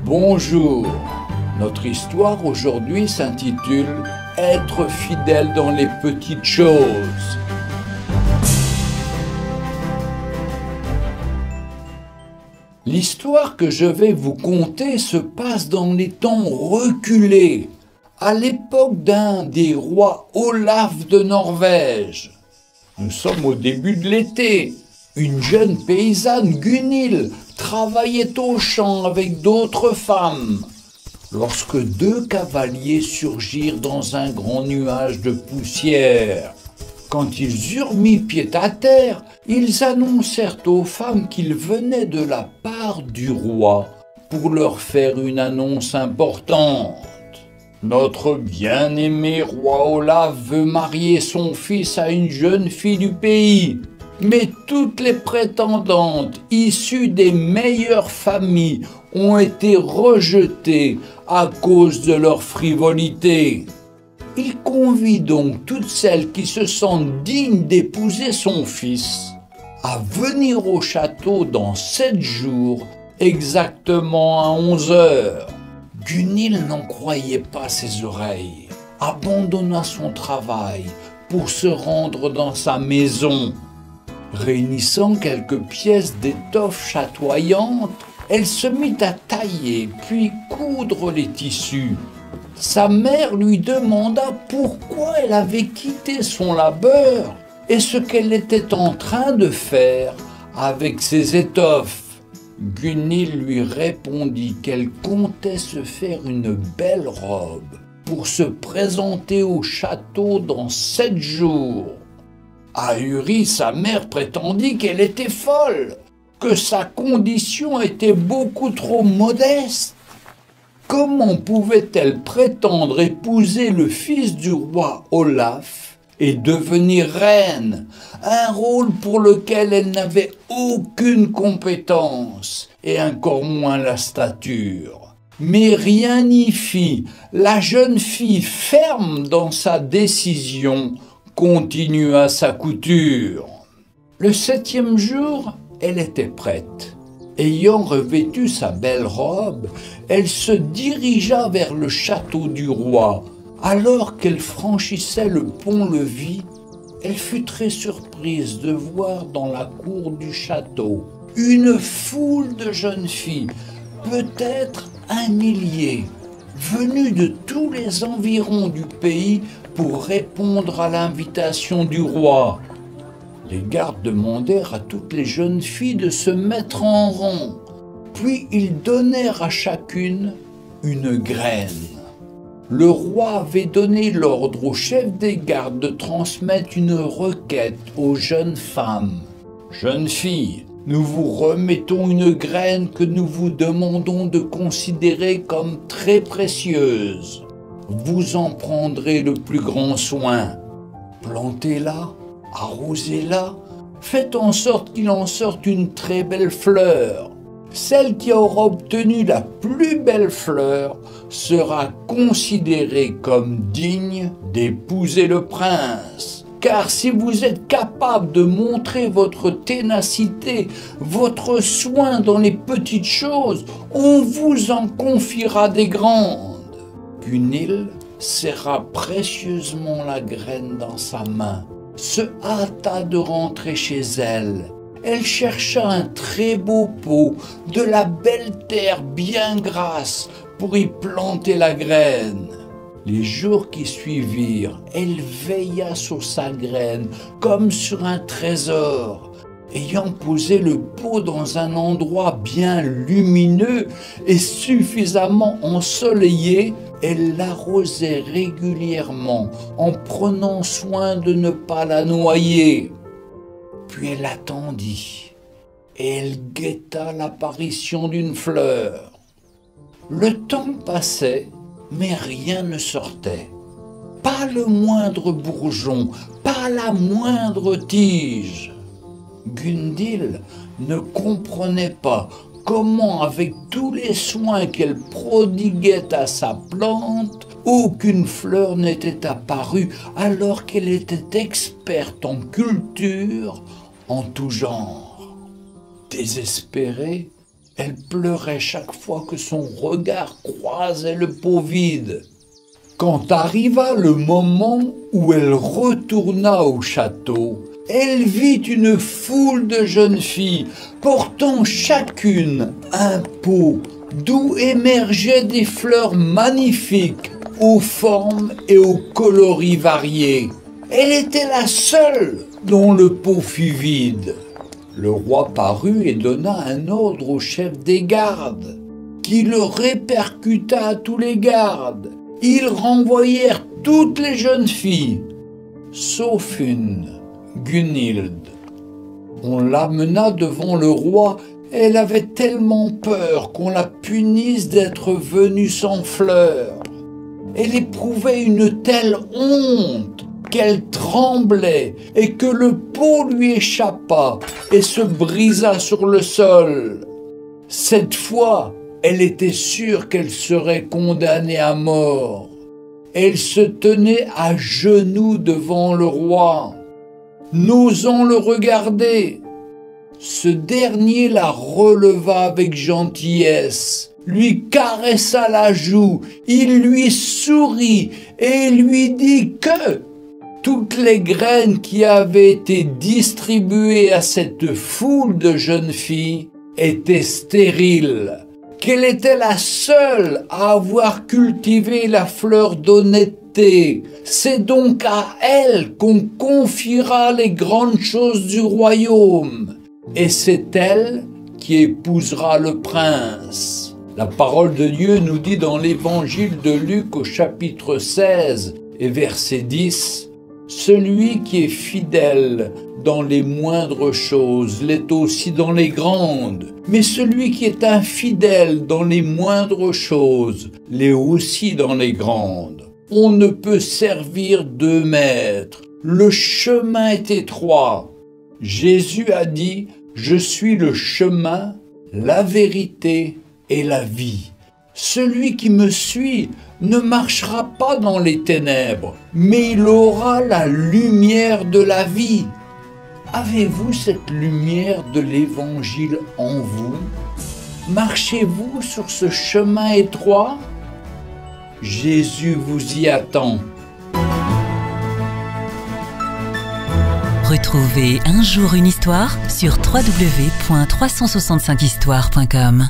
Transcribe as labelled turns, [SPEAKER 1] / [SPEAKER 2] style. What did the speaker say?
[SPEAKER 1] Bonjour, notre histoire aujourd'hui s'intitule « Être fidèle dans les petites choses ». L'histoire que je vais vous conter se passe dans les temps reculés, à l'époque d'un des rois Olaf de Norvège. Nous sommes au début de l'été. Une jeune paysanne, Gunhild, travaillait au champ avec d'autres femmes, lorsque deux cavaliers surgirent dans un grand nuage de poussière. Quand ils eurent mis pied à terre, ils annoncèrent aux femmes qu'ils venaient de la part du roi pour leur faire une annonce importante. Notre bien-aimé roi Olaf veut marier son fils à une jeune fille du pays. Mais toutes les prétendantes issues des meilleures familles ont été rejetées à cause de leur frivolité. Il convie donc toutes celles qui se sentent dignes d'épouser son fils à venir au château dans 7 jours, exactement à 11 heures. Gunhild n'en croyait pas ses oreilles, abandonna son travail pour se rendre dans sa maison. Réunissant quelques pièces d'étoffe chatoyante, elle se mit à tailler puis coudre les tissus. Sa mère lui demanda pourquoi elle avait quitté son labeur et ce qu'elle était en train de faire avec ses étoffes. Gunhild lui répondit qu'elle comptait se faire une belle robe pour se présenter au château dans 7 jours. Ahurie, sa mère prétendit qu'elle était folle, que sa condition était beaucoup trop modeste. Comment pouvait-elle prétendre épouser le fils du roi Olaf et devenir reine, un rôle pour lequel elle n'avait aucune compétence et encore moins la stature? Mais rien n'y fit, la jeune fille, ferme dans sa décision, continua sa couture. Le 7e jour, elle était prête. Ayant revêtu sa belle robe, elle se dirigea vers le château du roi. Alors qu'elle franchissait le pont-levis, elle fut très surprise de voir dans la cour du château une foule de jeunes filles, peut-être 1 millier, venues de tous les environs du pays pour répondre à l'invitation du roi. Les gardes demandèrent à toutes les jeunes filles de se mettre en rang, puis ils donnèrent à chacune une graine. Le roi avait donné l'ordre au chef des gardes de transmettre une requête aux jeunes femmes. « Jeunes filles, nous vous remettons une graine que nous vous demandons de considérer comme très précieuse. Vous en prendrez le plus grand soin. Plantez-la, arrosez-la, faites en sorte qu'il en sorte une très belle fleur. Celle qui aura obtenu la plus belle fleur sera considérée comme digne d'épouser le prince. Car si vous êtes capable de montrer votre ténacité, votre soin dans les petites choses, on vous en confiera des grandes. » Gunhild serra précieusement la graine dans sa main, se hâta de rentrer chez elle. Elle chercha un très beau pot, de la belle terre bien grasse pour y planter la graine. Les jours qui suivirent, elle veilla sur sa graine comme sur un trésor. Ayant posé le pot dans un endroit bien lumineux et suffisamment ensoleillé, elle l'arrosait régulièrement en prenant soin de ne pas la noyer. Puis elle attendit et elle guetta l'apparition d'une fleur. Le temps passait, mais rien ne sortait. Pas le moindre bourgeon, pas la moindre tige. Gunhild ne comprenait pas comment, avec tous les soins qu'elle prodiguait à sa plante, aucune fleur n'était apparue alors qu'elle était experte en culture en tout genre. Désespérée, Elle pleurait chaque fois que son regard croisait le pot vide. Quand arriva le moment où elle retourna au château, elle vit une foule de jeunes filles portant chacune un pot d'où émergeaient des fleurs magnifiques aux formes et aux coloris variés. Elle était la seule dont le pot fut vide. Le roi parut et donna un ordre au chef des gardes, qui le répercuta à tous les gardes. Ils renvoyèrent toutes les jeunes filles, sauf une, Gunhild. On l'amena devant le roi. Elle avait tellement peur qu'on la punisse d'être venue sans fleurs. Elle éprouvait une telle honte qu'elle tremblait et que le pot lui échappa et se brisa sur le sol. Cette fois, elle était sûre qu'elle serait condamnée à mort. Elle se tenait à genoux devant le roi, n'osant le regarder. Ce dernier la releva avec gentillesse, lui caressa la joue, il lui sourit et lui dit que toutes les graines qui avaient été distribuées à cette foule de jeunes filles étaient stériles, qu'elle était la seule à avoir cultivé la fleur d'honnêteté. C'est donc à elle qu'on confiera les grandes choses du royaume. Et c'est elle qui épousera le prince. La parole de Dieu nous dit dans l'évangile de Luc au chapitre 16 et verset 10, « Celui qui est fidèle dans les moindres choses l'est aussi dans les grandes, mais celui qui est infidèle dans les moindres choses l'est aussi dans les grandes. On ne peut servir deux maîtres, le chemin est étroit. » Jésus a dit, « Je suis le chemin, la vérité et la vie. Celui qui me suit ne marchera pas dans les ténèbres, mais il aura la lumière de la vie. » Avez-vous cette lumière de l'Évangile en vous? Marchez-vous sur ce chemin étroit? Jésus vous y attend.
[SPEAKER 2] Retrouvez Un jour une histoire sur www.365histoire.com.